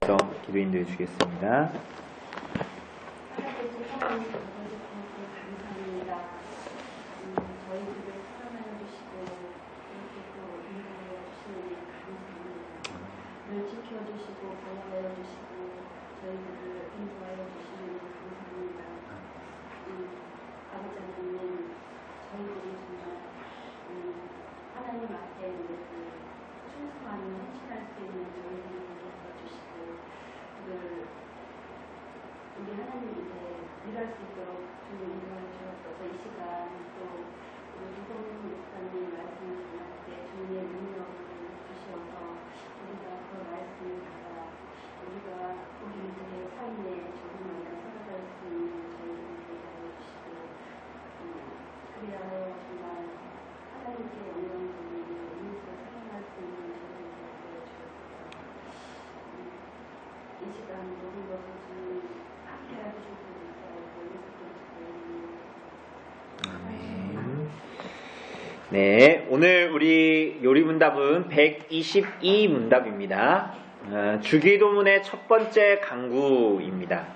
기도 인도해 주겠습니다. 지켜주시고 보호하여 주시고 저희들을 인도하여 주시는 감사합니다. 아버지 하나님, 저희들이 정말 하나님 앞에 충성하는 헌신할 수 있는 저희들을 도와주시고 우리 하나님 이제 일할 수 있도록 주님 인도해 주옵소서. 이 시간 또 우리 두봉 목사님 말씀을 전할 때 주님의 능력을 주시어서 우리가 그 말씀을 받아 우리가 우리들의 삶에 조금만 살아갈 수 있는 저희들을 되게 해주시고 그리하여 정말 하나님께 영광 돌리고 인생을 사용할 수 있는 저희들을 되게 해주옵소서. 이 시간 모든 것을 주님 함께해 주시옵소서. 네, 오늘 우리 요리문답은 122문답입니다. 주기도문의 첫 번째 강구입니다.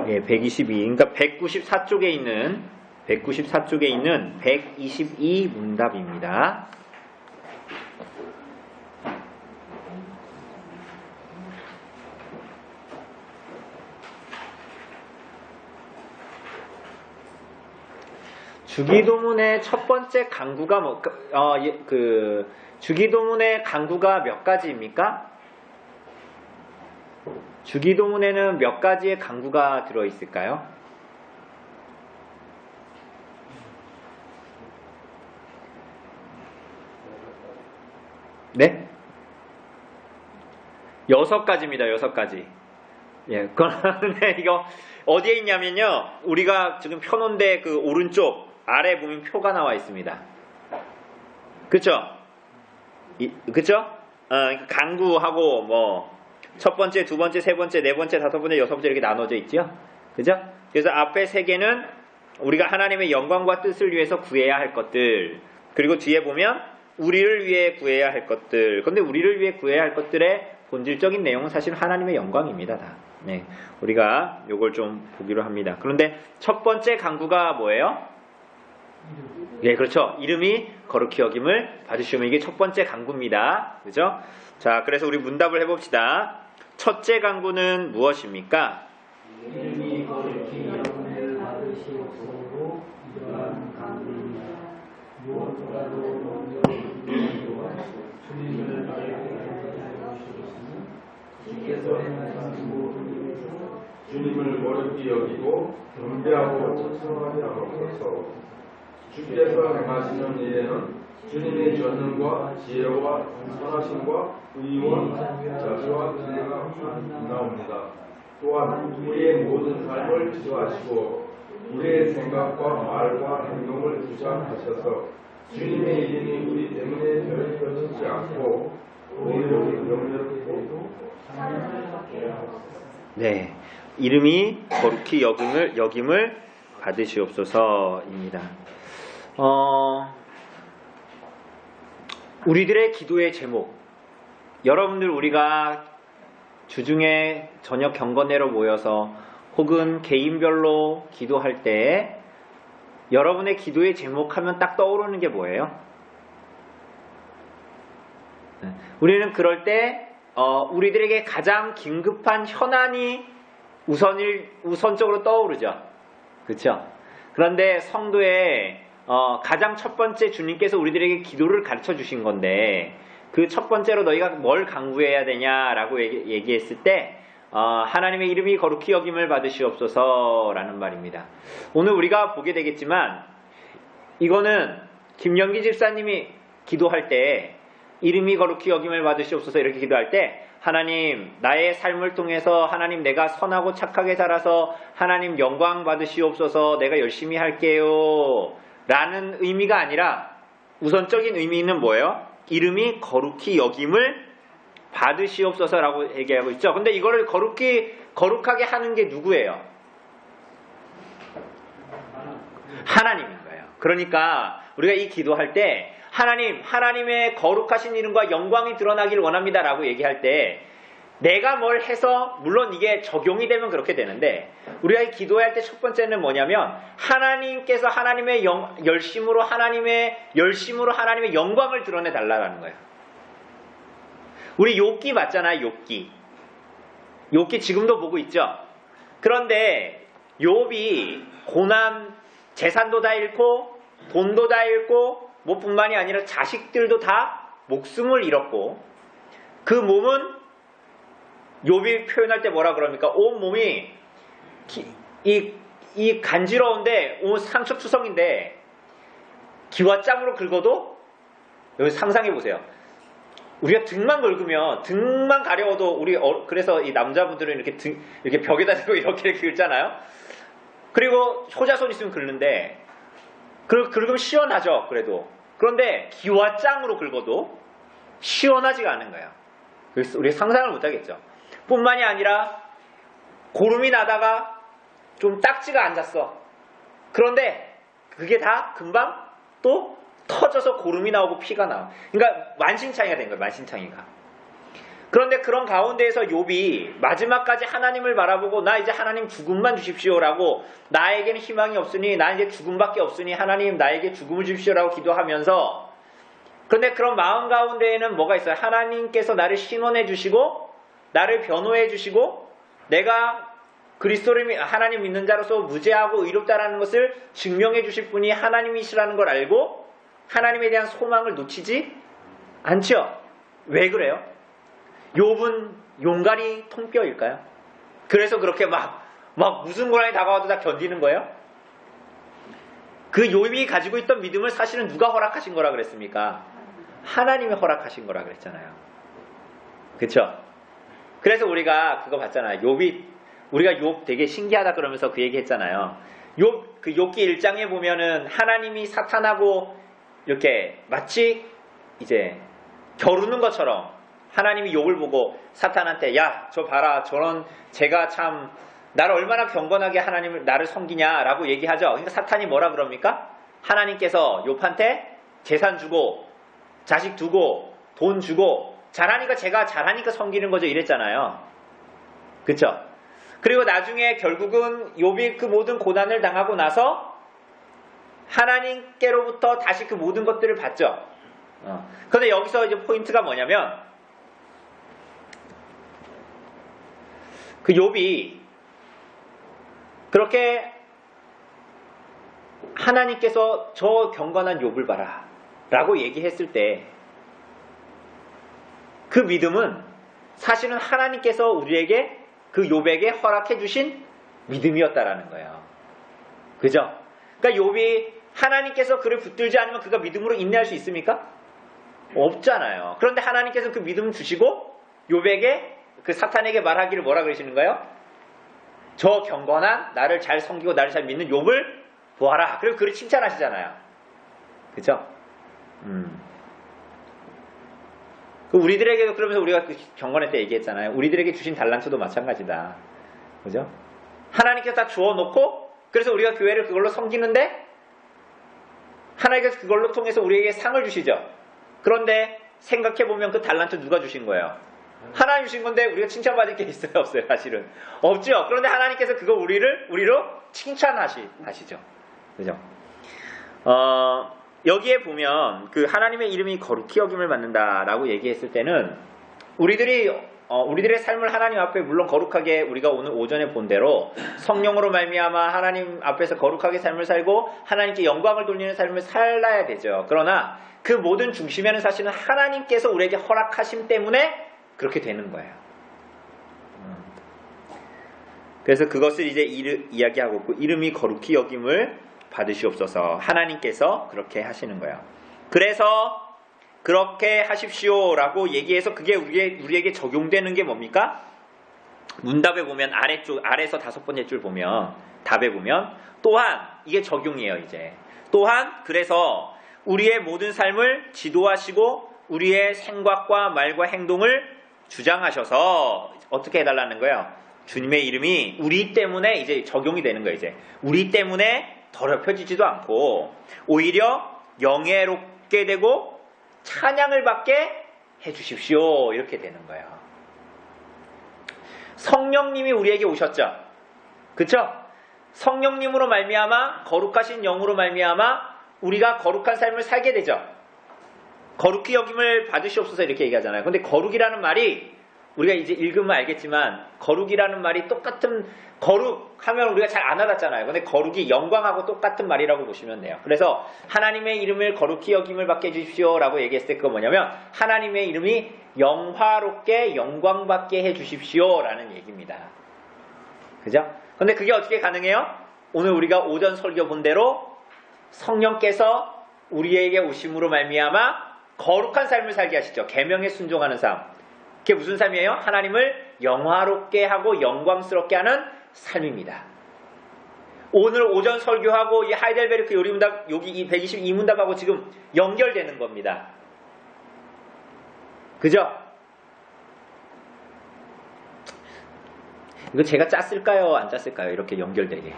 예, 122. 그러니까 194쪽에 있는 122문답입니다. 주기도문의 첫 번째 강구가 주기도문의 강구가 몇 가지입니까? 주기도문에는 몇 가지의 강구가 들어 있을까요? 네? 6가지입니다. 6가지. 예, 그런데 이거 어디에 있냐면요. 우리가 지금 펴놓은데 그 오른쪽 아래 보면 표가 나와 있습니다. 그쵸? 그쵸? 강구하고 뭐 첫 번째, 두 번째, 세 번째, 네 번째, 다섯 번째, 여섯 번째 이렇게 나눠져 있죠? 그죠? 그래서 앞에 세 개는 우리가 하나님의 영광과 뜻을 위해서 구해야 할 것들, 그리고 뒤에 보면 우리를 위해 구해야 할 것들. 근데 우리를 위해 구해야 할 것들의 본질적인 내용은 사실 하나님의 영광입니다. 다. 네, 우리가 요걸 좀 보기로 합니다. 그런데 첫 번째 강구가 뭐예요? 네, 그렇죠. 이름이 거룩히 여김을 받으시면 이게 첫 번째 강구입니다. 그죠? 자, 그래서 우리 문답을 해봅시다. 첫째 강구는 무엇입니까? 이름이 거룩히 여김을 받으시옵소서. 이러한 강구입니다. 무엇보다도 먼저 주님을 알게 해주시니 주께서 행하신 모든 일에서 주님을 거룩히 여기고 경배하고 찬송하게 하옵소서. 주께서 행하시는 일에는 주님의 전능과 지혜와 선하심과 의와 자비와 진리가 나옵니다. 또한 우리의 모든 삶을 지도하시고 우리의 생각과 말과 행동을 주장하셔서 주님의 이름이 우리 때문에 더럽혀지지 않고 오히려 영접되고 찬양을 받게 하옵소서. 네, 이름이 거룩히 여김을 받으시옵소서입니다. 우리들의 기도의 제목, 여러분들 우리가 주중에 저녁 경건회로 모여서 혹은 개인별로 기도할 때 여러분의 기도의 제목 하면 딱 떠오르는 게 뭐예요? 우리는 그럴 때 우리들에게 가장 긴급한 현안이 우선적으로 떠오르죠. 그렇죠? 그런데 성도의 가장 첫 번째 주님께서 우리들에게 기도를 가르쳐 주신 건데 그 첫 번째로 너희가 뭘 강구해야 되냐라고 얘기했을 때 하나님의 이름이 거룩히 여김을 받으시옵소서라는 말입니다. 오늘 우리가 보게 되겠지만 이거는 김영기 집사님이 기도할 때 이름이 거룩히 여김을 받으시옵소서 이렇게 기도할 때 하나님 나의 삶을 통해서 하나님 내가 선하고 착하게 살아서 하나님 영광 받으시옵소서 내가 열심히 할게요 라는 의미가 아니라 우선적인 의미는 뭐예요? 이름이 거룩히 여김을 받으시옵소서라고 얘기하고 있죠. 근데 이거를 거룩하게 하는 게 누구예요? 하나님인 거예요. 그러니까 우리가 이 기도할 때 하나님의 거룩하신 이름과 영광이 드러나길 원합니다 라고 얘기할 때 내가 뭘 해서 물론 이게 적용이 되면 그렇게 되는데 우리가 이 기도할 때 첫 번째는 뭐냐면 하나님께서 하나님의 열심으로 하나님의 영광을 드러내 달라는 거예요. 우리 욥기 맞잖아요. 욥기 지금도 보고 있죠. 그런데 욥이 고난, 재산도 다 잃고 돈도 다 잃고 뭐뿐만이 아니라 자식들도 다 목숨을 잃었고 그 몸은 욥이 표현할 때 뭐라 그럽니까? 온 몸이 이 간지러운데 온 상처투성인데 기와 짬으로 긁어도 여기 상상해 보세요. 우리가 등만 긁으면 등만 가려워도 그래서 이 남자분들은 이렇게 벽에다 대고 이렇게 긁잖아요. 그리고 효자손 있으면 긁는데 긁으면 시원하죠. 그런데 기와 짱으로 긁어도 시원하지가 않은 거예요. 그래서 우리가 상상을 못하겠죠. 뿐만이 아니라 고름이 나다가 좀 딱지가 앉았어. 그런데 그게 다 금방 또 터져서 고름이 나오고 피가 나와. 그러니까 만신창이가 된 거예요. 만신창이가. 그런데 그런 가운데에서 욥이 마지막까지 하나님을 바라보고 나 이제 하나님 죽음만 주십시오라고 나에게는 희망이 없으니 나 이제 죽음밖에 없으니 하나님 나에게 죽음을 주십시오라고 기도하면서 그런데 그런 마음 가운데에는 뭐가 있어요? 하나님께서 나를 신원해 주시고 나를 변호해 주시고 내가 그리스도를 하나님 믿는 자로서 무죄하고 의롭다라는 것을 증명해 주실 분이 하나님이시라는 걸 알고 하나님에 대한 소망을 놓치지 않죠. 왜 그래요? 욥은 용가리 통뼈일까요? 그래서 그렇게 막 무슨 고난이 다가와도 다 견디는 거예요? 그 욥이 가지고 있던 믿음을 사실은 누가 허락하신 거라 그랬습니까? 하나님이 허락하신 거라 그랬잖아요. 그쵸? 그래서 우리가 그거 봤잖아요. 우리가 욥 되게 신기하다 그러면서 그 얘기 했잖아요. 그 욥기 1장에 보면은 하나님이 사탄하고 이렇게 마치 이제 겨루는 것처럼 하나님이 욥을 보고 사탄한테 야, 저 봐라. 저런 제가 참 나를 얼마나 경건하게 나를 섬기냐라고 얘기하죠. 그러니까 사탄이 뭐라 그럽니까? 하나님께서 욥한테 재산 주고 자식 두고 돈 주고 제가 잘하니까 섬기는 거죠. 이랬잖아요. 그쵸? 그리고 나중에 결국은 욥이 그 모든 고난을 당하고 나서 하나님께로부터 다시 그 모든 것들을 받죠. 그런데 여기서 이제 포인트가 뭐냐면 그 욥이 그렇게 하나님께서 저 경건한 욥을 봐라 라고 얘기했을 때 그 믿음은 사실은 하나님께서 우리에게 그 욥에게 허락해 주신 믿음이었다라는 거예요. 그죠? 그러니까 욥이 하나님께서 그를 붙들지 않으면 그가 믿음으로 인내할 수 있습니까? 없잖아요. 그런데 하나님께서 그 믿음을 주시고 욥에게 그 사탄에게 말하기를 뭐라 그러시는가요? 저 경건한 나를 잘 섬기고 나를 잘 믿는 욥을 보아라. 그리고 그를 칭찬하시잖아요. 그죠? 우리들에게도 그러면서 우리가 그 경건회 때 얘기했잖아요. 우리들에게 주신 달란트도 마찬가지다. 그죠? 하나님께서 다 주어놓고 그래서 우리가 교회를 그걸로 섬기는데 하나님께서 그걸로 통해서 우리에게 상을 주시죠. 그런데 생각해보면 그 달란트 누가 주신 거예요? 하나님 주신 건데 우리가 칭찬받을 게 있어요? 없어요? 사실은 없죠. 그런데 하나님께서 그거 우리로 칭찬하시죠. 그죠? 여기에 보면 그 하나님의 이름이 거룩히 여김을 받는다라고 얘기했을 때는 우리들의 삶을 하나님 앞에 물론 거룩하게 우리가 오늘 오전에 본 대로 성령으로 말미암아 하나님 앞에서 거룩하게 삶을 살고 하나님께 영광을 돌리는 삶을 살아야 되죠. 그러나 그 모든 중심에는 사실은 하나님께서 우리에게 허락하심 때문에 그렇게 되는 거예요. 그래서 그것을 이제 이야기하고 있고 이름이 거룩히 여김을 받으시옵소서. 하나님께서 그렇게 하시는 거예요. 그래서 그렇게 하십시오라고 얘기해서 그게 우리에게 적용되는 게 뭡니까? 문답에 보면 아래에서 5번째 줄 보면 답에 보면 또한 이게 적용이에요. 이제 또한 그래서 우리의 모든 삶을 지도하시고 우리의 생각과 말과 행동을 주장하셔서 어떻게 해달라는 거예요? 주님의 이름이 우리 때문에 이제 적용이 되는 거예요. 이제 우리 때문에 더럽혀지지도 않고 오히려 영예롭게 되고 찬양을 받게 해주십시오. 이렇게 되는 거예요. 성령님이 우리에게 오셨죠. 그쵸? 성령님으로 말미암아 거룩하신 영으로 말미암아 우리가 거룩한 삶을 살게 되죠. 거룩히 여김을 받으시옵소서 이렇게 얘기하잖아요. 근데 거룩이라는 말이 우리가 이제 읽으면 알겠지만 거룩이라는 말이 똑같은 거룩하면 우리가 잘 안 와닿잖아요. 근데 거룩이 영광하고 똑같은 말이라고 보시면 돼요. 그래서 하나님의 이름을 거룩히 여김을 받게 해주십시오 라고 얘기했을 때 그거 뭐냐면 하나님의 이름이 영화롭게 영광받게 해주십시오 라는 얘기입니다. 그죠? 근데 그게 어떻게 가능해요? 오늘 우리가 오전 설교 본 대로 성령께서 우리에게 오심으로 말미암아 거룩한 삶을 살게 하시죠. 계명에 순종하는 삶. 그게 무슨 삶이에요? 하나님을 영화롭게 하고 영광스럽게 하는 삶입니다. 오늘 오전 설교하고 이 하이델베르크 요리문답 여기 이 122문답하고 지금 연결되는 겁니다. 그죠? 이거 제가 짰을까요? 안 짰을까요? 이렇게 연결되게.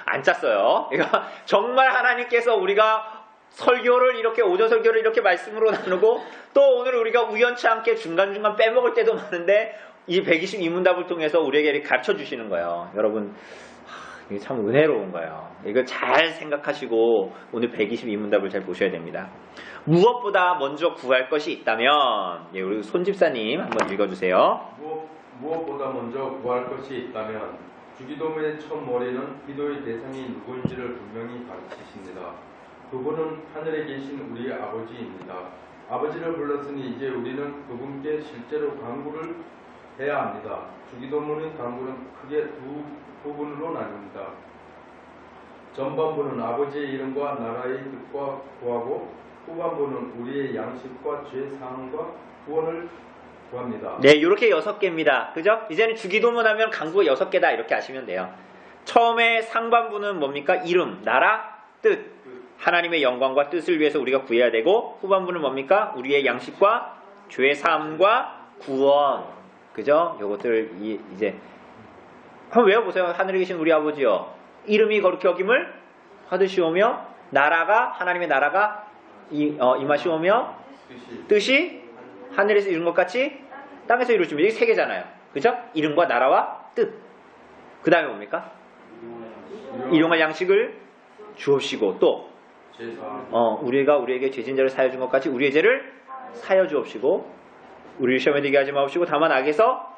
안 짰어요. 이거 정말 하나님께서 우리가 설교를 이렇게 오전 설교를 이렇게 말씀으로 나누고 또 오늘 우리가 우연치 않게 중간중간 빼먹을 때도 많은데 이 122문답을 통해서 우리에게 이렇게 가르쳐 주시는 거예요. 여러분 이게 참 은혜로운 거예요. 이거 잘 생각하시고 오늘 122문답을 잘 보셔야 됩니다. 무엇보다 먼저 구할 것이 있다면 우리 손집사님 한번 읽어주세요. 무엇보다 먼저 구할 것이 있다면 주기도문의 첫 머리는 기도의 대상이 누구인지를 분명히 가르치십니다. 그분은 하늘에 계신 우리 아버지입니다. 아버지를 불렀으니 이제 우리는 그분께 실제로 간구를 해야 합니다. 주기도문의 간구는 크게 두 부분으로 나뉩니다. 전반부는 아버지의 이름과 나라의 뜻과 구하고 후반부는 우리의 양식과 죄 사함과 구원을 구합니다. 네, 이렇게 6개입니다. 그죠? 이제는 주기도문 하면 간구가 6개다 이렇게 아시면 돼요. 처음에 상반부는 뭡니까? 이름, 나라, 뜻. 하나님의 영광과 뜻을 위해서 우리가 구해야 되고 후반부는 뭡니까? 우리의 양식과 죄 사함과 구원. 그죠? 요것들 이제 한번 외워보세요. 하늘에 계신 우리 아버지요. 이름이 거룩히 여김을 받으시오며 나라가 하나님의 나라가 임하시오며 뜻이 하늘에서 이룬 것 같이 땅에서 이루어집니다. 이게 3개잖아요. 그죠? 이름과 나라와 뜻. 그 다음에 뭡니까? 일용할 양식을 주옵시고 또 우리가 우리에게 죄진자를 사여 준 것 같이 우리의 죄를 사여 주옵시고 우리를 시험에 들게 하지 마옵시고 다만 악에서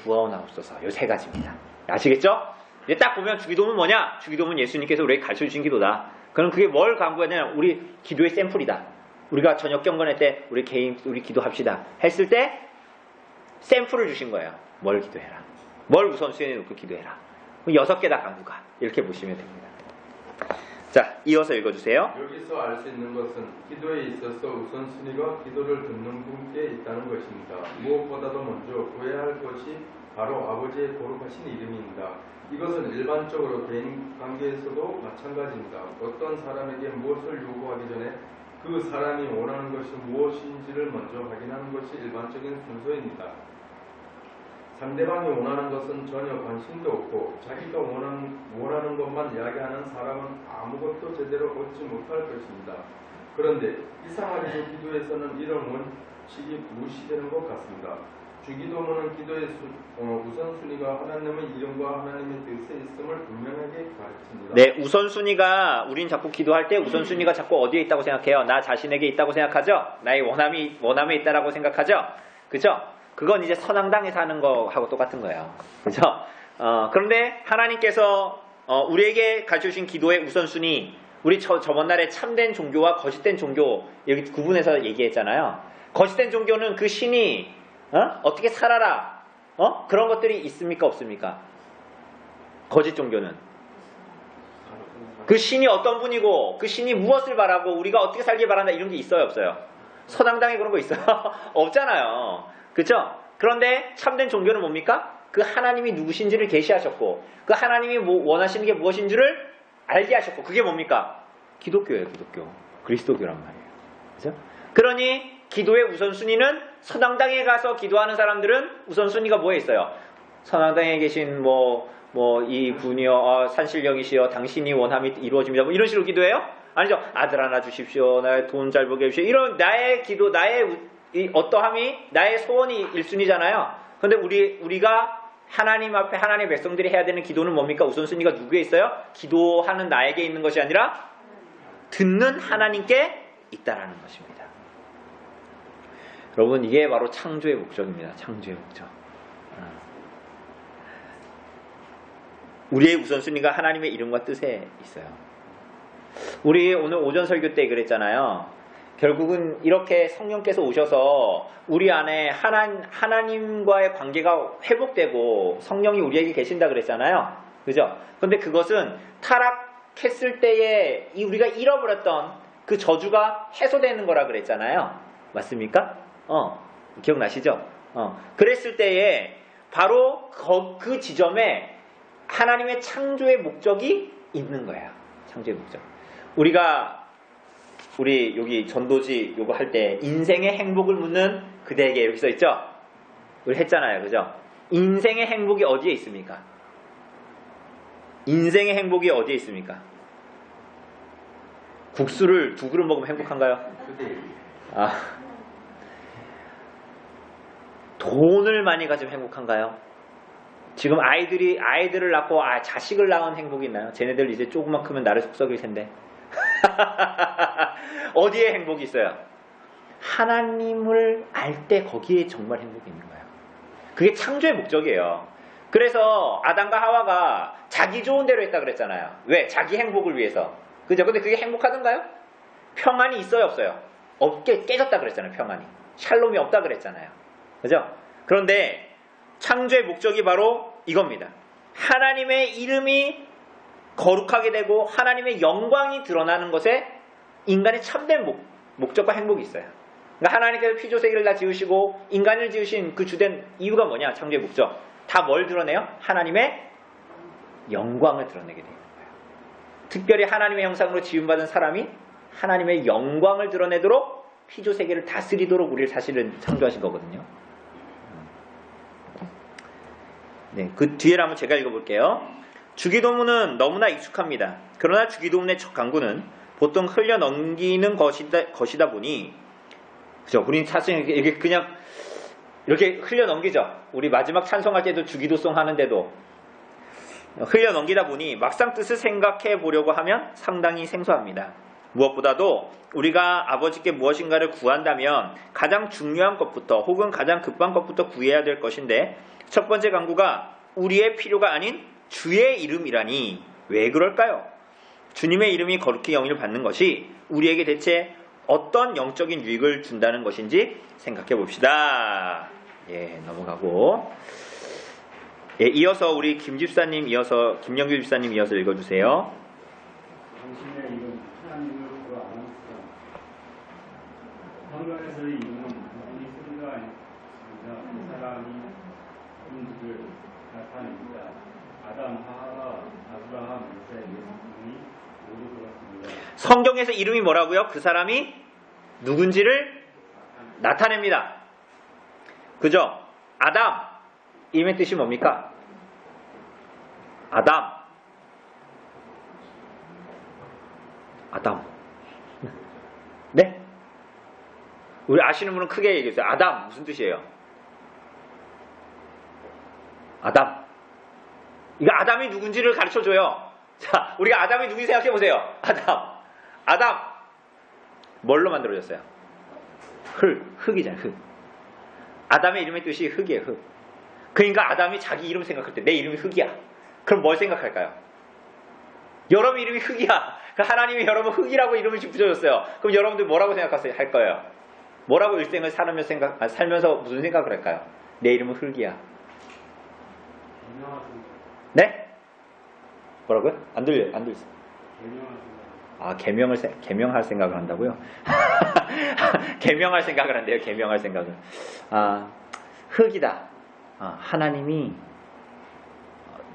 구하옵소서. 이 3가지입니다. 아시겠죠? 이제 딱 보면 주기도문 뭐냐? 주기도문 예수님께서 우리에게 가르쳐 주신 기도다. 그럼 그게 뭘 강구하냐면 우리 기도의 샘플이다. 우리가 저녁 경건회 때 우리 기도합시다 했을 때 샘플을 주신 거예요. 뭘 기도해라. 뭘 우선순위에 놓고 기도해라. 6개다 강구가. 이렇게 보시면 됩니다. 자, 이어서 읽어주세요. 여기서 알 수 있는 것은 기도에 있어서 우선순위가 기도를 듣는 분께 있다는 것입니다. 무엇보다도 먼저 구해야 할 것이 바로 아버지의 거룩하신 이름입니다. 이것은 일반적으로 개인 관계에서도 마찬가지입니다. 어떤 사람에게 무엇을 요구하기 전에 그 사람이 원하는 것이 무엇인지를 먼저 확인하는 것이 일반적인 순서입니다. 상대방이 원하는 것은 전혀 관심도 없고 자기가 원하는 것만 이야기하는 사람은 아무것도 제대로 얻지 못할 것입니다. 그런데 이상하게도 기도에서는 이런 원칙이 무시되는 것 같습니다. 주기도문은 기도의 우선순위가 하나님의 이름과 하나님의 뜻에 있음을 분명하게 가르칩니다. 네, 우선순위가 우린 자꾸 기도할 때 우선순위가 자꾸 어디에 있다고 생각해요? 나 자신에게 있다고 생각하죠? 나의 원함에 있다라고 생각하죠? 그죠? 그건 이제 선앙당에서 하는 거하고 똑같은 거예요. 그죠? 그런데 하나님께서 우리에게 가르쳐주신 기도의 우선순위, 우리 저번 날에 참된 종교와 거짓된 종교 여기 구분해서 얘기했잖아요. 거짓된 종교는 그 신이 어떻게 살아라 그런 것들이 있습니까 없습니까? 거짓 종교는 그 신이 어떤 분이고 그 신이 무엇을 바라고 우리가 어떻게 살길 바란다 이런 게 있어요 없어요? 선앙당에 그런 거 있어요? 없잖아요. 그렇죠? 그런데 참된 종교는 뭡니까? 그 하나님이 누구신지를 계시하셨고 그 하나님이 원하시는 게 무엇인지를 알게 하셨고 그게 뭡니까? 기독교예요. 기독교. 그리스도교란 말이에요. 그렇죠? 그러니 기도의 우선순위는 선앙당에 가서 기도하는 사람들은 우선순위가 뭐에 있어요? 선앙당에 계신 뭐 이 분이여 산신령이시여 당신이 원함이 이루어집니다. 뭐 이런 식으로 기도해요? 아니죠. 아들 하나 주십시오. 나의 돈 잘 벌게 해주십시오. 이런 나의 기도, 나의 이 어떠함이 나의 소원이 1순위잖아요. 그런데 우리가 하나님 앞에 하나님의 백성들이 해야 되는 기도는 뭡니까? 우선순위가 누구에 있어요? 기도하는 나에게 있는 것이 아니라 듣는 하나님께 있다라는 것입니다. 여러분 이게 바로 창조의 목적입니다. 창조의 목적. 우리의 우선순위가 하나님의 이름과 뜻에 있어요. 우리 오늘 오전 설교 때 그랬잖아요. 결국은 이렇게 성령께서 오셔서 우리 안에 하나님과의 관계가 회복되고 성령이 우리에게 계신다 그랬잖아요. 그죠? 근데 그것은 타락했을 때에 우리가 잃어버렸던 그 저주가 해소되는 거라 그랬잖아요. 맞습니까? 기억나시죠? 그랬을 때에 바로 그 지점에 하나님의 창조의 목적이 있는 거예요. 창조의 목적. 우리 여기 전도지 요거 할 때 인생의 행복을 묻는 그대에게 이렇게 써 있죠? 우리 했잖아요. 그죠? 인생의 행복이 어디에 있습니까? 인생의 행복이 어디에 있습니까? 국수를 2그릇 먹으면 행복한가요? 돈을 많이 가지면 행복한가요? 지금 아이들을 낳고 자식을 낳은 행복이 있나요? 쟤네들 이제 조금만 크면 나를 속썩일 텐데. 어디에 행복이 있어요? 하나님을 알 때 거기에 정말 행복이 있는 거예요. 그게 창조의 목적이에요. 그래서 아담과 하와가 자기 좋은 대로 했다 그랬잖아요. 왜? 자기 행복을 위해서. 그죠? 근데 그게 행복하던가요? 평안이 있어요, 없어요? 깨졌다 그랬잖아요. 평안이. 샬롬이 없다 그랬잖아요. 그죠? 그런데 창조의 목적이 바로 이겁니다. 하나님의 이름이 거룩하게 되고 하나님의 영광이 드러나는 것에 인간의 참된 목적과 행복이 있어요. 그러니까 하나님께서 피조세계를 다 지으시고 인간을 지으신 그 주된 이유가 뭐냐? 창조의 목적. 다 뭘 드러내요? 하나님의 영광을 드러내게 되는 거예요. 특별히 하나님의 형상으로 지음받은 사람이 하나님의 영광을 드러내도록 피조세계를 다스리도록 우리를 사실은 창조하신 거거든요. 네, 그 뒤에를 한번 제가 읽어볼게요. 주기도문은 너무나 익숙합니다. 그러나 주기도문의 첫 강구는 보통 흘려 넘기는 것이다 보니, 그죠? 우린 사실 이게 그냥 이렇게 흘려 넘기죠. 우리 마지막 찬송할 때도 주기도송 하는데도 흘려 넘기다 보니 막상 뜻을 생각해 보려고 하면 상당히 생소합니다. 무엇보다도 우리가 아버지께 무엇인가를 구한다면 가장 중요한 것부터 혹은 가장 급한 것부터 구해야 될 것인데 첫 번째 강구가 우리의 필요가 아닌 주의 이름이라니 왜 그럴까요? 주님의 이름이 거룩히 영위를 받는 것이 우리에게 대체 어떤 영적인 유익을 준다는 것인지 생각해 봅시다. 예, 넘어가고. 예, 이어서 우리 김영규 집사님 이어서 읽어주세요. 당신의 이름 하나님을 구하는 사람. 성경에서의 이름은 누구니 쓰리가 아닙니다. 그 사람이 누군지를 나타냅니다. 아담, 하와, 아브라함, 모세, 예수님이 모두 그렇습니다. 성경에서 이름이 뭐라고요? 그 사람이 누군지를 나타냅니다. 그죠? 아담. 이름의 뜻이 뭡니까? 아담. 네? 우리 아시는 분은 크게 얘기해주세요. 아담 무슨 뜻이에요? 아담. 이거 아담이 누군지를 가르쳐줘요. 자, 우리가 아담이 누군지 생각해보세요. 아담. 뭘로 만들어졌어요? 흙이잖아요. 흙. 아담의 이름의 뜻이 흙이에요. 흙. 그러니까 아담이 자기 이름 생각할 때 내 이름이 흙이야. 그럼 뭘 생각할까요? 여러분 이름이 흙이야. 하나님이 여러분 흙이라고 이름을 붙여줬어요. 그럼 여러분들 뭐라고 할 거예요? 뭐라고 일생을 살면서 무슨 생각을 할까요? 내 이름은 흙이야. 네? 뭐라고요? 안 들려요. 계명할 생각을 한다고요? 계명할 생각을 한대요. 계명할 생각을. 흙이다. 하나님이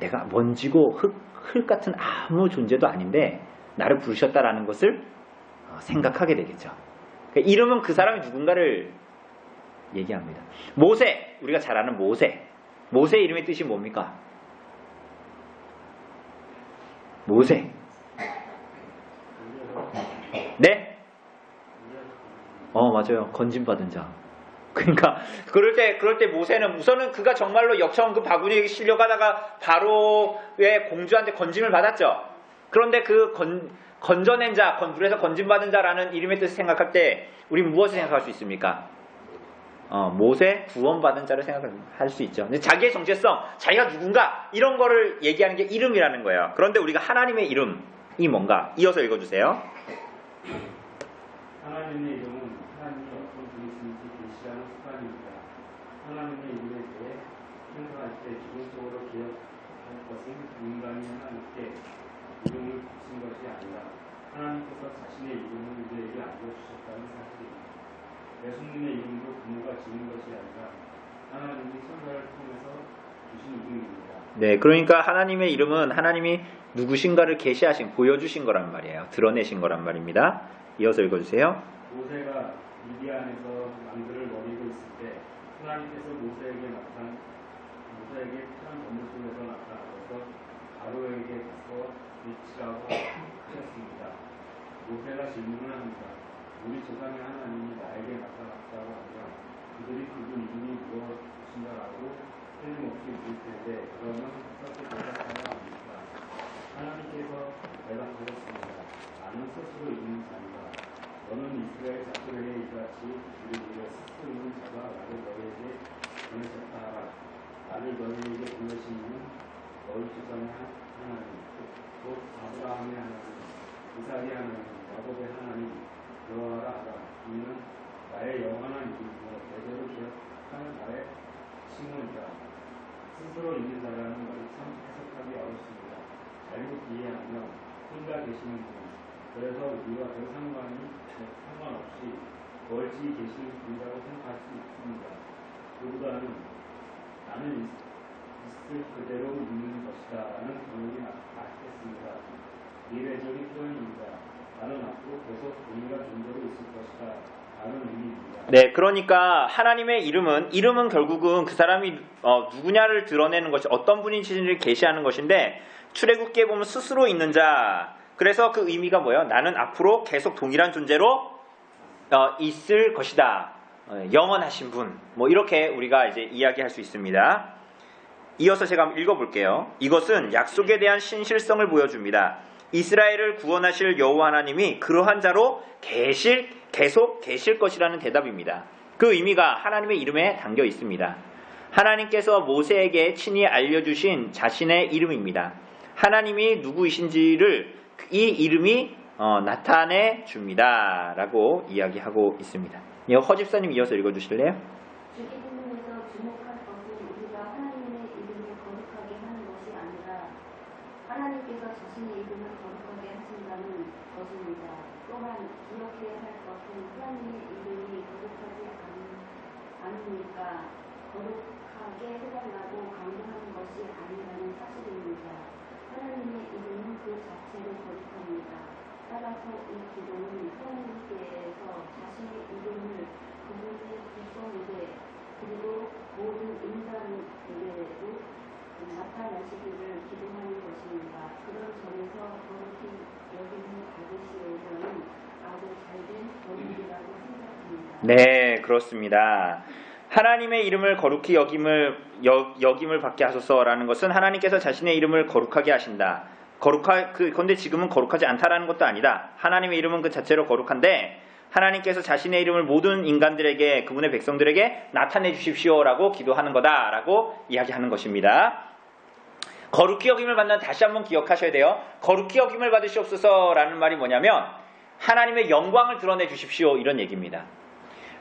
내가 먼지고 흙 같은 아무 존재도 아닌데 나를 부르셨다라는 것을 생각하게 되겠죠. 그러니까 이름은 그 사람이 누군가를 얘기합니다. 모세, 우리가 잘 아는 모세 이름의 뜻이 뭡니까? 모세. 네? 맞아요. 건진받은 자. 그러니까 그럴 때 모세는 우선은 그가 정말로 역처음 그 바구니에 실려가다가 바로의 공주한테 건짐을 받았죠. 그런데 그 건져낸 자, 물에서 건짐받은 자라는 이름의 뜻을 생각할 때 우리 무엇을 생각할 수 있습니까? 모세 구원받은 자를 생각할 수 있죠. 근데 자기의 정체성, 자기가 누군가 이런 거를 얘기하는 게 이름이라는 거예요. 그런데 우리가 하나님의 이름이 뭔가 이어서 읽어주세요. 하나님의 이름은 하나님이 어떤 분이신지 계시하는 습관입니다. 하나님의 이름에 대해 행사할 때 기본적으로 기억할 것은 인간이 하나님께 이름을 붙인 것이 아니라 하나님께서 자신의 이름을 우리에게 알려주셨다는 사실입니다. 예수님의 이름도 부모가 지은 것이 아니라 하나님이 선사를 통해서 주신 이름입니다. 네, 그러니까 하나님의 이름은 하나님이 누구신가를 계시하신, 보여주신 거란 말이에요. 드러내신 거란 말입니다. 이어서 읽어주세요. 모세가 미디안에서 망들을 먹이고 있을 때 하나님께서 모세에게 편 건물 속에서 나타나셔서 바로에게 가서 미치라고 하셨습니다. 모세가 질문을 합니다. 우리 조상의 하나님이 나에게 나타났다고 하면 그들이 그분 이름이 무엇인가라고 틀림없이 묻을 텐데 그러면 어떻게 대답하야 합니까? 하나님께서 대답하셨습니다. 나는 스스로 있는 자니라. 너는 이스라엘 자손에게 이같이 우리에게 스스로 있는 자가 나를 너희에게 보내셨다 하라. 나를 너희에게 보내신 이는 너희 조상의 하나님, 곧 아브라함의 하나님, 이삭의 하나님, 야곱의 하나님 여호와라 하라. 이는 나의 영원한 이름이고 대대로 기억할 나의 칭호이다. 스스로 있는 자라는 말이 참 해석하기 어렵습니다. 잘못 이해하면 혼자 계시는 분, 그래서 우리와 별 상관없이 멀지 계시는 분이라고 생각할 수 있습니다. 그보다는 나는 있을 그대로 있는 것이다 라는 경험이 낫겠습니다. 미래적인 표현입니다. 나는 앞으로 계속 우리가 존재로 있을 것이다 라는 의미입니다. 네, 그러니까 하나님의 이름은 결국은 그 사람이 누구냐를 드러내는 것이 어떤 분인지를 계시하는 것인데 출애굽기에 보면 스스로 있는 자. 그래서 그 의미가 뭐예요? 나는 앞으로 계속 동일한 존재로 있을 것이다. 영원하신 분. 뭐 이렇게 우리가 이제 이야기할 수 있습니다. 이어서 제가 한번 읽어볼게요. 이것은 약속에 대한 신실성을 보여줍니다. 이스라엘을 구원하실 여호와 하나님이 그러한 자로 계속 계실 것이라는 대답입니다. 그 의미가 하나님의 이름에 담겨 있습니다. 하나님께서 모세에게 친히 알려주신 자신의 이름입니다. 하나님이 누구이신지를 이 이름이 나타내 줍니다. 라고 이야기하고 있습니다. 허집사님 이어서 읽어주실래요? 주기 부분에서 주목할 것은 우리가 하나님의 이름을 거룩하게 하는 것이 아니라 하나님께서 자신의 이름을 거룩하게 하신다는 것입니다. 또한 기억해야 할 것은 하나님의 이름이 거룩하지 않으니까 거룩하게 해달라고 강요하는 것이 아니라는 사실입니다. 하나님의 이름은 그 자체로 거룩합니다. 따라서 이 기도는 하나님께서 자신의 이름을 그분의 구성에 그리고 모든 인간에게도 나타나시기를 기도하는 것입니다. 그런 점에서 거룩히 여김을 받으시려는 아주 잘된 본인이라고 생각합니다. 네, 그렇습니다. 하나님의 이름을 거룩히 여김을 받게 하소서라는 것은 하나님께서 자신의 이름을 거룩하게 하신다. 그런데 지금은 거룩하지 않다라는 것도 아니다. 하나님의 이름은 그 자체로 거룩한데 하나님께서 자신의 이름을 모든 인간들에게, 그분의 백성들에게 나타내 주십시오라고 기도하는 거다라고 이야기하는 것입니다. 거룩히 여김을 받는, 다시 한번 기억하셔야 돼요. 거룩히 여김을 받으시옵소서라는 말이 뭐냐면 하나님의 영광을 드러내 주십시오, 이런 얘기입니다.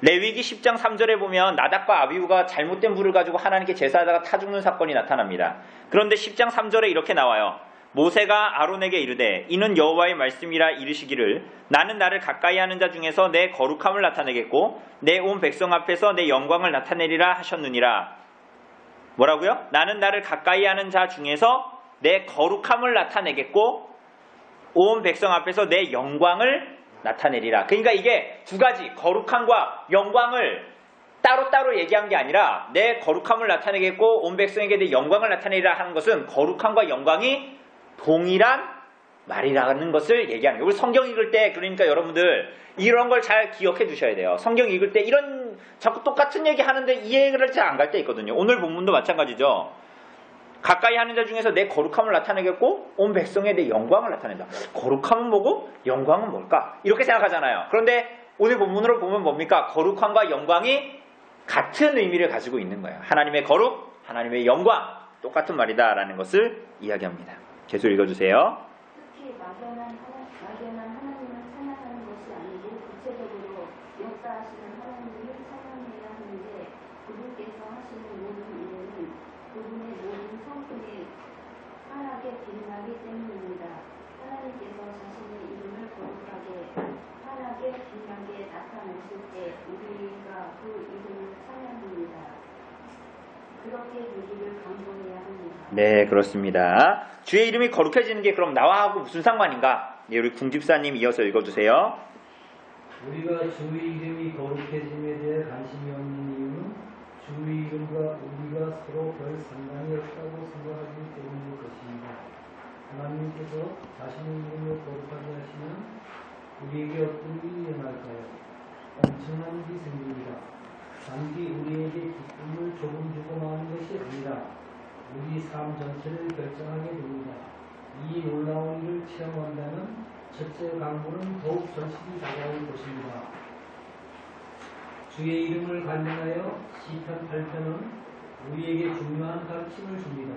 레위기 10장 3절에 보면 나답과 아비후가 잘못된 불을 가지고 하나님께 제사하다가 타 죽는 사건이 나타납니다. 그런데 10장 3절에 이렇게 나와요. 모세가 아론에게 이르되 이는 여호와의 말씀이라 이르시기를 나는 나를 가까이 하는 자 중에서 내 거룩함을 나타내겠고 내 온 백성 앞에서 내 영광을 나타내리라 하셨느니라. 뭐라고요? 나는 나를 가까이 하는 자 중에서 내 거룩함을 나타내겠고 온 백성 앞에서 내 영광을 나타내리라. 그러니까 이게 두 가지, 거룩함과 영광을 따로따로 얘기한 게 아니라 내 거룩함을 나타내겠고 온 백성에게 내 영광을 나타내리라 하는 것은 거룩함과 영광이 동일한 말이라는 것을 얘기하는 거예요. 우리 성경 읽을 때 그러니까 여러분들 이런 걸 잘 기억해 두셔야 돼요. 성경 읽을 때 이런 자꾸 똑같은 얘기 하는데 이해를 잘 안 갈 때 있거든요. 오늘 본문도 마찬가지죠. 가까이 하는 자 중에서 내 거룩함을 나타내겠고 온 백성에 내 영광을 나타낸다. 거룩함은 뭐고 영광은 뭘까? 이렇게 생각하잖아요. 그런데 오늘 본문으로 보면 뭡니까? 거룩함과 영광이 같은 의미를 가지고 있는 거예요. 하나님의 거룩, 하나님의 영광 똑같은 말이다라는 것을 이야기합니다. 계속 읽어주세요. 특히 막연한 하나님을 찬양하는 것이 아니고 구체적으로 역사하시는 하나님을 찬양해야 하는데 그분께서 하시는 모든 일은 그분의 모든 성품이 환하게 빛나기 때문입니다. 하나님께서 자신의 이름을 거룩하게 환하게 빛나게 나타내실 때 우리가 그 이름을 찬양합니다. 그렇게 되기를 간구해야 합니다. 네, 그렇습니다. 주의 이름이 거룩해지는 게 그럼 나와하고 무슨 상관인가? 네, 우리 궁집사님 이어서 읽어주세요. 우리가 주의 이름이 거룩해짐에 대해 관심이 없는 이유는 주의 이름과 우리가 서로 별 상관이 없다고 생각하기 때문일 것입니다. 하나님께서 자신의 이름을 거룩하게 하시면 우리에게 어떤 일이 일어날까요? 엄청난 일이 생깁니다. 단지 우리에게 기쁨을 조금 주고 마는 것이 아니라 우리 삶 전체를 결정하게 됩니다. 이 놀라운 일을 체험한다면 첫째 강구는 더욱 절실히 다가올 것입니다. 주의 이름을 관련하여 시편 8편은 우리에게 중요한 가르침을 줍니다.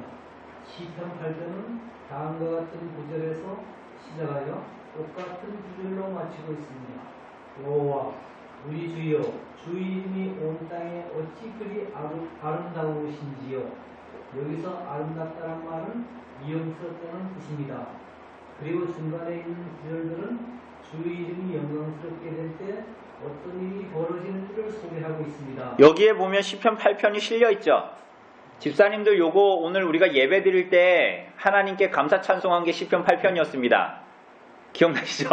시편 8편은 다음과 같은 구절에서 시작하여 똑같은 구절로 마치고 있습니다. 여호와 우리 주여 주 이름이 온 땅에 어찌 그리 아름다우신지요. 여기서 아름답다는 말은 미용스럽다는 뜻입니다. 그리고 중간에 있는 구절들은 주 이름이 영광스럽게 될 때 어떤 일이 벌어지는지를 소개하고 있습니다. 여기에 보면 시편 8편이 실려있죠. 집사님들 요거 오늘 우리가 예배 드릴 때 하나님께 감사 찬송한 게 시편 8편이었습니다. 기억나시죠?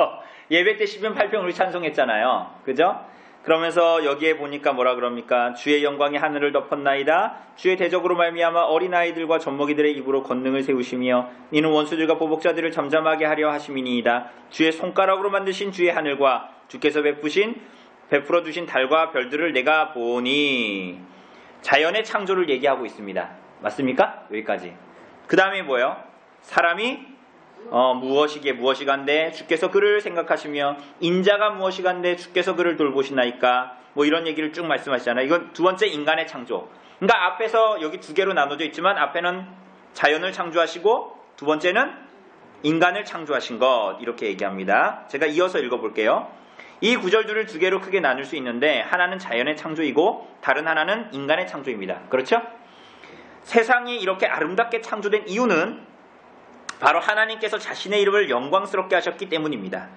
예배 때 시편 8편 우리 찬송했잖아요. 그죠? 그러면서 여기에 보니까 뭐라 그럽니까? 주의 영광이 하늘을 덮었나이다. 주의 대적으로 말미암아 어린아이들과 젖먹이들의 입으로 권능을 세우시며 이는 원수들과 보복자들을 잠잠하게 하려 하심이니이다. 주의 손가락으로 만드신 주의 하늘과 주께서 베풀어 주신 달과 별들을 내가 보니. 자연의 창조를 얘기하고 있습니다. 맞습니까? 여기까지. 그 다음에 뭐예요? 사람이 무엇이간데 주께서 그를 생각하시며 인자가 무엇이간데 주께서 그를 돌보시나이까. 뭐 이런 얘기를 쭉 말씀하시잖아요. 이건 두 번째 인간의 창조. 그러니까 앞에서 여기 두 개로 나눠져 있지만 앞에는 자연을 창조하시고 두 번째는 인간을 창조하신 것 이렇게 얘기합니다. 제가 이어서 읽어볼게요. 이 구절들을 두 개로 크게 나눌 수 있는데 하나는 자연의 창조이고 다른 하나는 인간의 창조입니다. 그렇죠? 세상이 이렇게 아름답게 창조된 이유는 바로 하나님께서 자신의 이름을 영광스럽게 하셨기 때문입니다.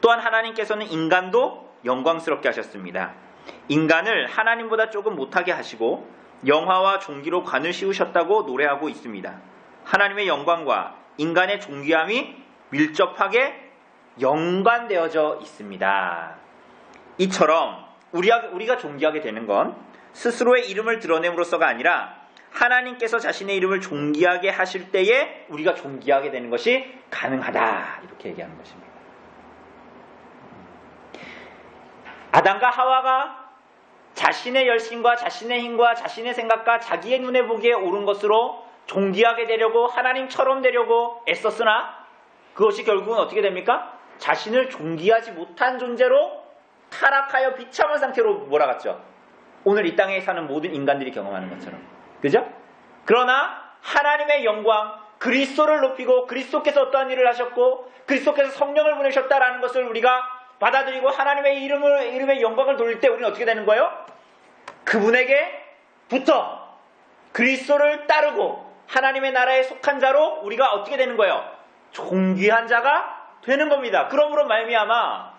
또한 하나님께서는 인간도 영광스럽게 하셨습니다. 인간을 하나님보다 조금 못하게 하시고 영화와 종기로 관을 씌우셨다고 노래하고 있습니다. 하나님의 영광과 인간의 존귀함이 밀접하게 연관되어져 있습니다. 이처럼 우리가 존귀하게 되는 건 스스로의 이름을 드러냄으로써가 아니라 하나님께서 자신의 이름을 존귀하게 하실 때에 우리가 존귀하게 되는 것이 가능하다. 이렇게 얘기하는 것입니다. 아담과 하와가 자신의 열심과 자신의 힘과 자신의 생각과 자기의 눈에 보기에 옳은 것으로 존귀하게 되려고 하나님처럼 되려고 애썼으나 그것이 결국은 어떻게 됩니까? 자신을 존귀하지 못한 존재로 타락하여 비참한 상태로 몰아갔죠. 오늘 이 땅에 사는 모든 인간들이 경험하는 것처럼. 그죠? 그러나 하나님의 영광, 그리스도를 높이고 그리스도께서 어떠한 일을 하셨고 그리스도께서 성령을 보내셨다라는 것을 우리가 받아들이고 하나님의 이름의 영광을 돌릴 때 우리는 어떻게 되는 거예요? 그분에게부터 그리스도를 따르고 하나님의 나라에 속한 자로 우리가 어떻게 되는 거예요? 존귀한 자가 되는 겁니다. 그러므로 말미암아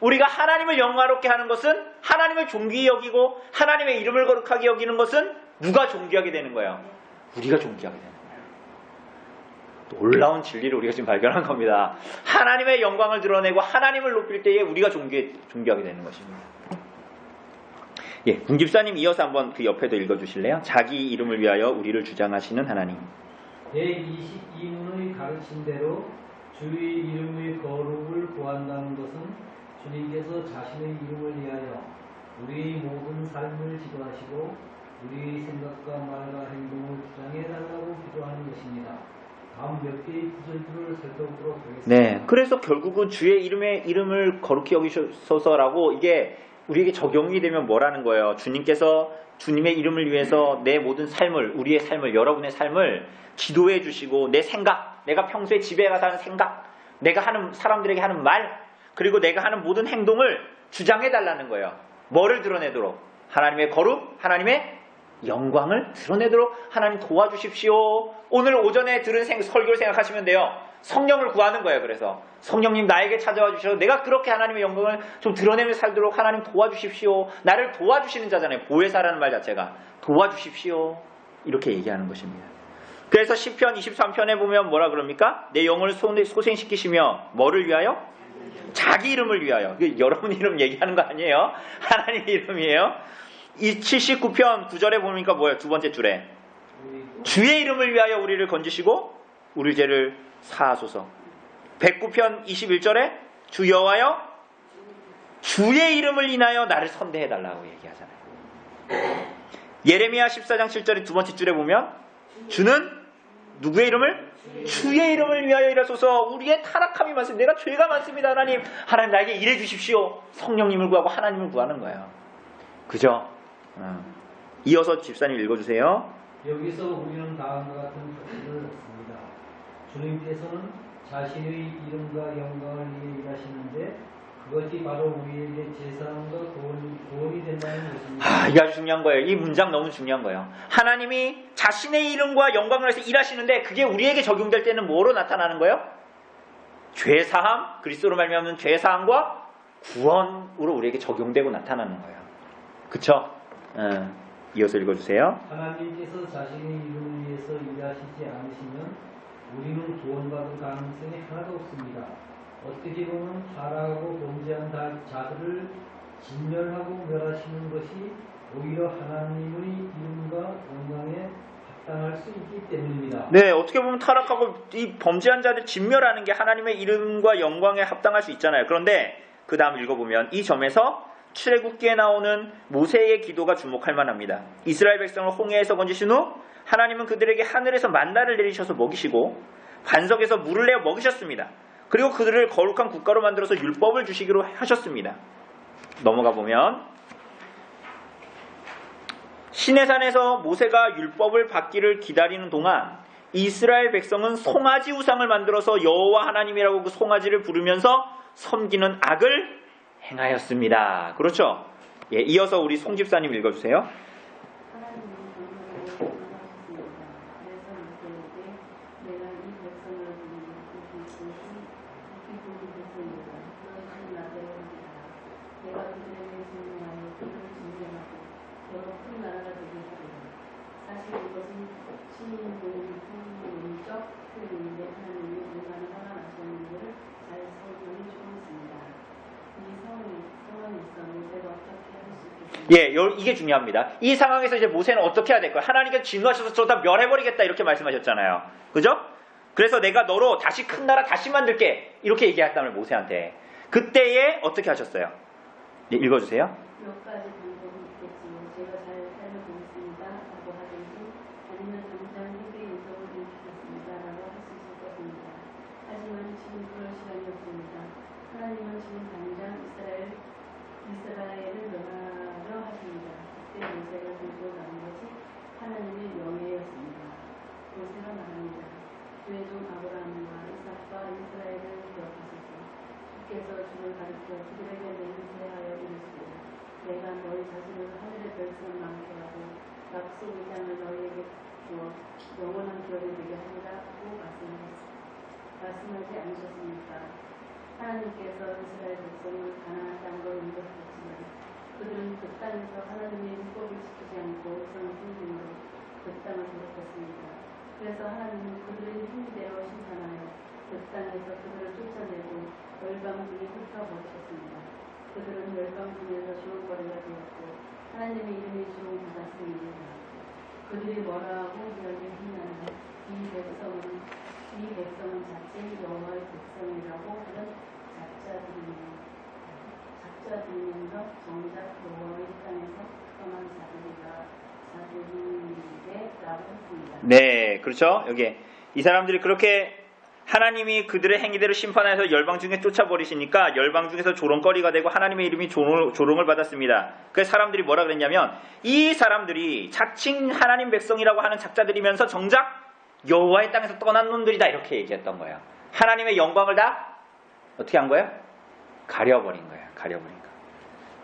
우리가 하나님을 영화롭게 하는 것은 하나님을 존귀히 여기고 하나님의 이름을 거룩하게 여기는 것은 누가 존귀하게 되는 거예요? 우리가 존귀하게 되는 거예요. 놀라운 진리를 우리가 지금 발견한 겁니다. 하나님의 영광을 드러내고 하나님을 높일 때에 우리가 존귀하게 되는 것입니다. 예, 궁집사님 이어서 한번 그 옆에도 읽어주실래요? 자기 이름을 위하여 우리를 주장하시는 하나님. 제22문의 가르침대로 주의 이름의 거룩을 구한다는 것은 주님께서 자신의 이름을 위하여 우리의 모든 삶을 지도하시고 우리의 생각과 말과 행동을 주장해달라고 기도하는 것입니다. 다음 몇 개의 구절들을 살펴보도록 하겠습니다. 네, 그래서 결국은 주의 이름을 거룩히 여기소서라고 이게 우리에게 적용이 되면 뭐라는 거예요? 주님께서 주님의 이름을 위해서 내 모든 삶을, 우리의 삶을, 여러분의 삶을 지도해 주시고 내 생각, 내가 평소에 집에 가서 하는 생각, 내가 하는 사람들에게 하는 말, 그리고 내가 하는 모든 행동을 주장해 달라는 거예요. 뭐를 드러내도록? 하나님의 거룩, 하나님의 영광을 드러내도록 하나님 도와주십시오. 오늘 오전에 들은 설교를 생각하시면 돼요. 성령을 구하는 거예요. 그래서 성령님 나에게 찾아와 주셔서 내가 그렇게 하나님의 영광을 좀 드러내며 살도록 하나님 도와주십시오. 나를 도와주시는 자잖아요. 보혜사라는 말 자체가 도와주십시오. 이렇게 얘기하는 것입니다. 그래서 시편 23편에 보면 뭐라 그럽니까? 내 영혼을 소생시키시며 뭐를 위하여? 자기 이름을 위하여. 여러분 이름 얘기하는 거 아니에요? 하나님 이름이에요. 이 79편 9절에 보니까 뭐예요? 두 번째 줄에 주의 이름을 위하여 우리를 건지시고 우리 죄를 사하소서. 109편 21절에 주 여호와여 주의 이름을 인하여 나를 선대해달라고 얘기하잖아요. 예레미야 14장 7절의 두 번째 줄에 보면 주는 누구의 이름을? 주의 이름을 위하여 일하소서. 우리의 타락함이 많습니다. 내가 죄가 많습니다. 하나님 나에게 일해 주십시오. 성령님을 구하고 하나님을 구하는 거예요. 그죠? 이어서 집사님 읽어주세요. 여기서 우리는 다음과 같은 표시를 얻습니다. 주님께서는 자신의 이름과 영광을 위해 일하시는데 그것이 바로 우리에게 제사함과 구원이 된다는 것입니다. 이게 아주 중요한 거예요. 이 문장 너무 중요한 거예요. 하나님이 자신의 이름과 영광을 위해서 일하시는데 그게 우리에게 적용될 때는 뭐로 나타나는 거예요? 죄사함, 그리스도로 말미암는 죄사함과 구원으로 우리에게 적용되고 나타나는 거예요. 그쵸? 이어서 읽어주세요. 하나님께서 자신의 이름을 위해서 일하시지 않으시면 우리는 구원받을 가능성이 하나도 없습니다. 어떻게 보면 타락하고 범죄한 자들을 진멸하고 멸하시는 것이 오히려 하나님의 이름과 영광에 합당할 수 있기 때문입니다. 네, 어떻게 보면 타락하고 이 범죄한 자들 진멸하는 게 하나님의 이름과 영광에 합당할 수 있잖아요. 그런데 그 다음 읽어보면 이 점에서 출애굽기에 나오는 모세의 기도가 주목할 만합니다. 이스라엘 백성을 홍해에서 건지신 후 하나님은 그들에게 하늘에서 만나를 내리셔서 먹이시고 반석에서 물을 내어 먹이셨습니다. 그리고 그들을 거룩한 국가로 만들어서 율법을 주시기로 하셨습니다. 넘어가 보면 시내산에서 모세가 율법을 받기를 기다리는 동안 이스라엘 백성은 송아지 우상을 만들어서 여호와 하나님이라고 그 송아지를 부르면서 섬기는 악을 행하였습니다. 그렇죠? 예, 이어서 우리 송 집사님 읽어주세요. 하나님은 정말로 원하셨습니다. 그래서 모세에게 내가 이 백성을 부르고 기쁘게 됐습니다. 너희는 나대로 합니다. 내가 그들에게 증명하여 그들을 진멸하고 여러 큰 나라가 되게 하리라. 사실 이것은 시민적인 표현인데 하나님이 인간을 허락하시는 것을 잘 설명해 주고 있습니다. 이 상황에서 모세가 어떻게 할 수 있겠습니까? 예, 이게 중요합니다. 이 상황에서 이제 모세는 어떻게 해야 될까요? 하나님께서 진노하셔서 저 다 멸해버리겠다 이렇게 말씀하셨잖아요. 그죠? 그래서 내가 너로 다시 큰 나라 다시 만들게 이렇게 얘기했다면 모세한테 그때에 어떻게 하셨어요? 예, 읽어주세요. 몇 가지 방법이 있겠지만 제가 잘 살려보겠습니다 라고 하든지 아니면 당장 회개 요청을 드리겠습니다 라고 할 수 있을 것입니다. 하지만 지금 그럴 시간이 없습니다. 하나님은 지금 당장 이스라엘을 멸하려 하십니다. 그때 모세가 들고 나온 것이 하나님의 명예였습니다. 모세가 말합니다. 죄종 아브라함과 이삭과 이스라엘을 기억하소서. 주께서 주를 가르쳐 그들에게 맹세하여 이르시되 내가 너희 자신을 하늘의 별처럼 많게 하고 약속의 땅을 너희에게 주어 영원한 기업이 되게 하리라고 말씀하지 않으셨습니까? 하나님께서 이스라엘 백성을 가나안 땅으로 인도하셨지만 그들은 그 땅에서 하나님의 율법을 지키지 않고 우상 숭배로 그 땅을 더럽혔습니다. 그래서 하나님은 그들의 행위대로 심판하여 그 땅에서 그들을 쫓아내고 열방 중에 흩어버리셨습니다. 그들은 열방 중에서 주목거리가 되었고 하나님의 이름이 주목받았습니다. 그들이 뭐라 하고 이야기 했냐면 이 백성은 주의 백성은 자칭 여호와의 백성이라고 하는 작자들이면서 정작 여호와의 땅에서 떠난 자들이라고 했습니다. 네, 그렇죠. 여기 이 사람들이 그렇게 하나님이 그들의 행위대로 심판해서 열방 중에 쫓아버리시니까 열방 중에서 조롱거리가 되고 하나님의 이름이 조롱을 받았습니다. 그래서 사람들이 뭐라 그랬냐면 이 사람들이 자칭 하나님 백성이라고 하는 작자들이면서 정작 여호와의 땅에서 떠난 놈들이다 이렇게 얘기했던 거예요. 하나님의 영광을 다 어떻게 한 거예요? 가려버린 거예요. 가려버린 거.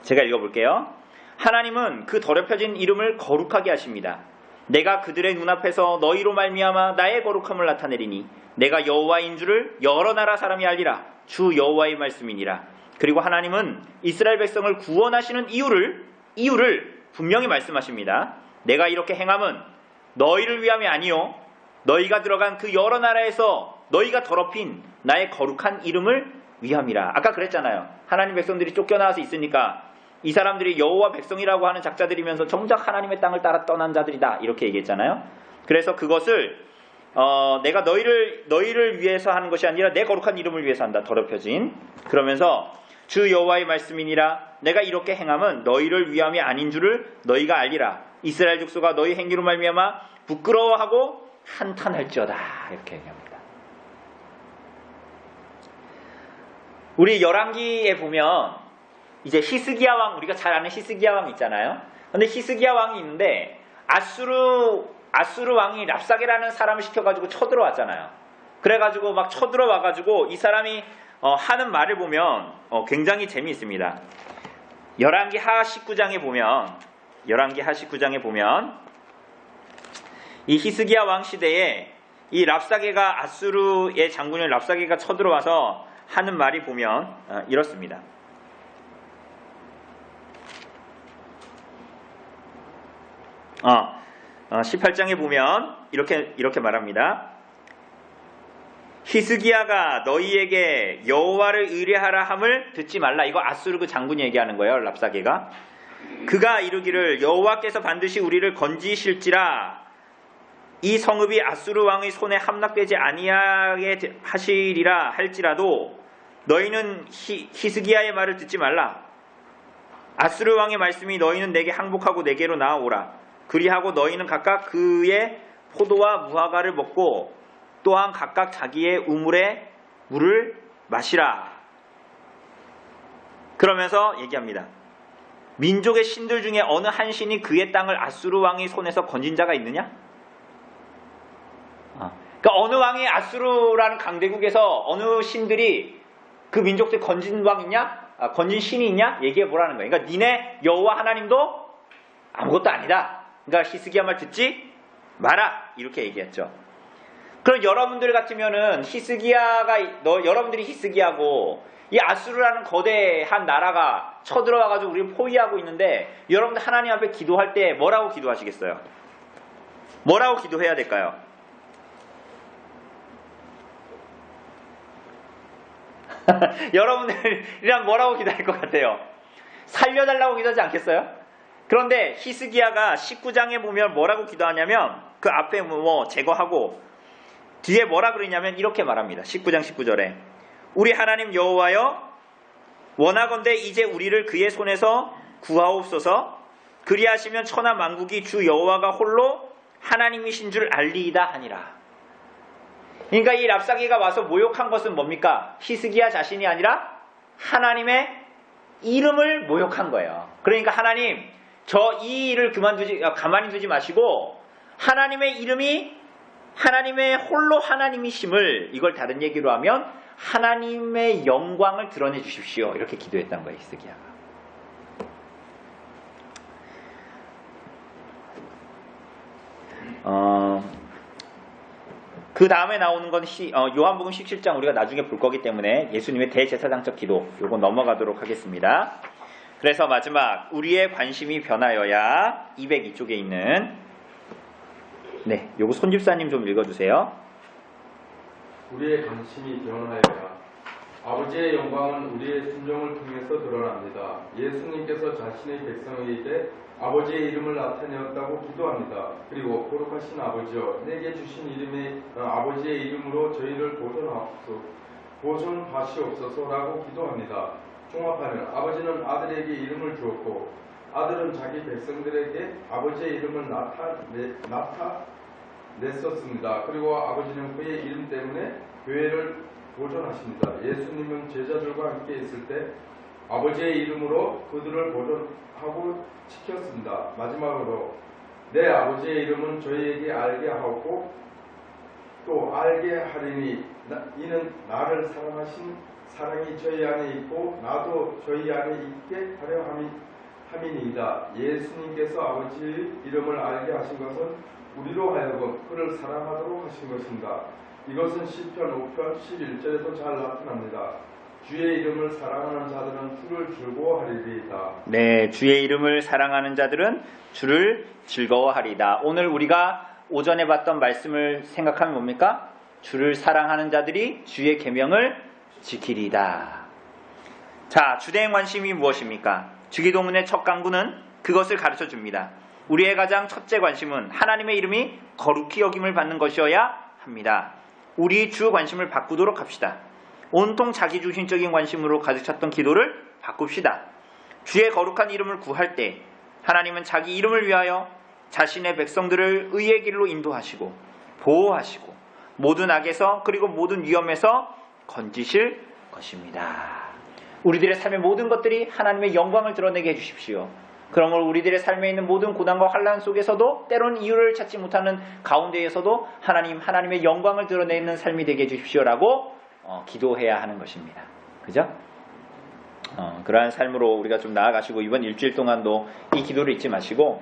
제가 읽어볼게요. 하나님은 그 더럽혀진 이름을 거룩하게 하십니다. 내가 그들의 눈앞에서 너희로 말미암아 나의 거룩함을 나타내리니 내가 여호와인 줄을 여러 나라 사람이 알리라. 주 여호와의 말씀이니라. 그리고 하나님은 이스라엘 백성을 구원하시는 이유를 분명히 말씀하십니다. 내가 이렇게 행함은 너희를 위함이 아니요 너희가 들어간 그 여러 나라에서 너희가 더럽힌 나의 거룩한 이름을 위함이라. 아까 그랬잖아요. 하나님 백성들이 쫓겨나와서 있으니까 이 사람들이 여호와 백성이라고 하는 작자들이면서 정작 하나님의 땅을 따라 떠난 자들이다 이렇게 얘기했잖아요. 그래서 그것을 내가 너희를 위해서 하는 것이 아니라 내 거룩한 이름을 위해서 한다. 더럽혀진. 그러면서 주 여호와의 말씀이니라. 내가 이렇게 행함은 너희를 위함이 아닌 줄을 너희가 알리라. 이스라엘 족속아 너희 행위로 말미암아 부끄러워하고 한탄할지어다. 이렇게 얘기합니다. 우리 열왕기에 보면 이제 히스기야 왕, 우리가 잘 아는 히스기야 왕 있잖아요. 근데 히스기야 왕이 있는데 아수르 왕이 랍사게라는 사람을 시켜가지고 쳐들어왔잖아요. 그래가지고 막 쳐들어와가지고 이 사람이 하는 말을 보면 굉장히 재미있습니다. 열왕기 하 19장에 보면 이 히스기야 왕 시대에 이 랍사게가 아수르의 장군인 랍사게가 쳐들어와서 하는 말이 보면 이렇습니다. 18장에 보면 이렇게 말합니다. 히스기야가 너희에게 여호와를 의뢰하라 함을 듣지 말라. 이거 아수르 그 장군이 얘기하는 거예요. 랍사게가. 그가 이르기를 여호와께서 반드시 우리를 건지실지라 이 성읍이 아수르 왕의 손에 함락되지 아니하게 하시리라 할지라도 너희는 히스기야의 말을 듣지 말라. 아수르 왕의 말씀이 너희는 내게 항복하고 내게로 나아오라. 그리하고 너희는 각각 그의 포도와 무화과를 먹고 또한 각각 자기의 우물에 물을 마시라. 그러면서 얘기합니다. 민족의 신들 중에 어느 한 신이 그의 땅을 아수르 왕의 손에서 건진 자가 있느냐? 그러니까 어느 왕이 아수르라는 강대국에서 어느 신들이 그 민족들 건진 왕 있냐? 건진 신이 있냐? 얘기해 보라는 거예요. 그러니까 니네 여호와 하나님도 아무것도 아니다. 그러니까 히스기야 말 듣지 마라. 이렇게 얘기했죠. 그럼 여러분들 같으면은 여러분들이 히스기야고 이 아수르라는 거대한 나라가 쳐들어와가지고 우리를 포위하고 있는데 여러분들 하나님 앞에 기도할 때 뭐라고 기도하시겠어요? 뭐라고 기도해야 될까요? 여러분들이란 뭐라고 기도할 것 같아요? 살려달라고 기도하지 않겠어요? 그런데 히스기야가 19장에 보면 뭐라고 기도하냐면 그 앞에 제거하고 뒤에 뭐라 그러냐면 이렇게 말합니다. 19장 19절에 우리 하나님 여호와여 원하건대 이제 우리를 그의 손에서 구하옵소서. 그리하시면 천하 만국이 주 여호와가 홀로 하나님이신 줄 알리이다 하니라. 그러니까 이 랍사게가 와서 모욕한 것은 뭡니까? 히스기야 자신이 아니라 하나님의 이름을 모욕한 거예요. 그러니까 하나님 이 일을 가만히 두지 마시고 하나님의 이름이 하나님의 홀로 하나님이심을 이걸 다른 얘기로 하면 하나님의 영광을 드러내 주십시오. 이렇게 기도했던 거예요. 히스기야가. 그 다음에 나오는 건 요한복음 17장 우리가 나중에 볼 거기 때문에 예수님의 대제사장적 기도 요거 넘어가도록 하겠습니다. 그래서 마지막 우리의 관심이 변하여야 202쪽에 있는 요거 손집사님 좀 읽어주세요. 우리의 관심이 변하여야 아버지의 영광은 우리의 순종을 통해서 드러납니다. 예수님께서 자신의 백성에게 아버지의 이름을 나타내었다고 기도합니다. 그리고 거룩하신 아버지여, 내게 주신 이름의 아버지의 이름으로 저희를 보존하시옵소서라고 기도합니다. 종합하면 아버지는 아들에게 이름을 주었고 아들은 자기 백성들에게 아버지의 이름을 나타냈었습니다. 그리고 아버지는 그의 이름 때문에 교회를 보존하십니다. 예수님은 제자들과 함께 있을 때 아버지의 이름으로 그들을 보존하고 지켰습니다. 마지막으로 내 아버지의 이름은 저희에게 알게 하고 또 알게 하리니 이는 나를 사랑하신 사랑이 저희 안에 있고 나도 저희 안에 있게 하려 함이니이다. 예수님께서 아버지의 이름을 알게 하신 것은 우리로 하여금 그를 사랑하도록 하신 것입니다. 이것은 시편 5편 11절에도 잘 나타납니다. 주의 이름을 사랑하는 자들은 주를 즐거워하리이다. 네, 주의 이름을 사랑하는 자들은 주를 즐거워하리이다. 오늘 우리가 오전에 봤던 말씀을 생각하면 뭡니까? 주를 사랑하는 자들이 주의 계명을 지키리이다. 자, 주된 관심이 무엇입니까? 주기도문의 첫 강구는 그것을 가르쳐 줍니다. 우리의 가장 첫째 관심은 하나님의 이름이 거룩히 여김을 받는 것이어야 합니다. 우리 주 관심을 바꾸도록 합시다. 온통 자기중심적인 관심으로 가득 찼던 기도를 바꿉시다. 주의 거룩한 이름을 구할 때 하나님은 자기 이름을 위하여 자신의 백성들을 의의 길로 인도하시고 보호하시고 모든 악에서 그리고 모든 위험에서 건지실 것입니다. 우리들의 삶의 모든 것들이 하나님의 영광을 드러내게 해주십시오. 그런 걸 우리들의 삶에 있는 모든 고난과 환난 속에서도 때로는 이유를 찾지 못하는 가운데에서도 하나님의 영광을 드러내는 삶이 되게 해주십시오라고 기도해야 하는 것입니다. 그죠? 그러한 삶으로 우리가 좀 나아가시고 이번 일주일 동안도 이 기도를 잊지 마시고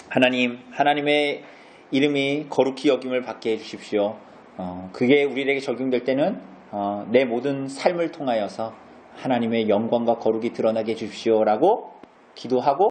하나님의 이름이 거룩히 여김을 받게 해주십시오. 그게 우리에게 적용될 때는 내 모든 삶을 통하여서 하나님의 영광과 거룩이 드러나게 해주십시오라고 기도하고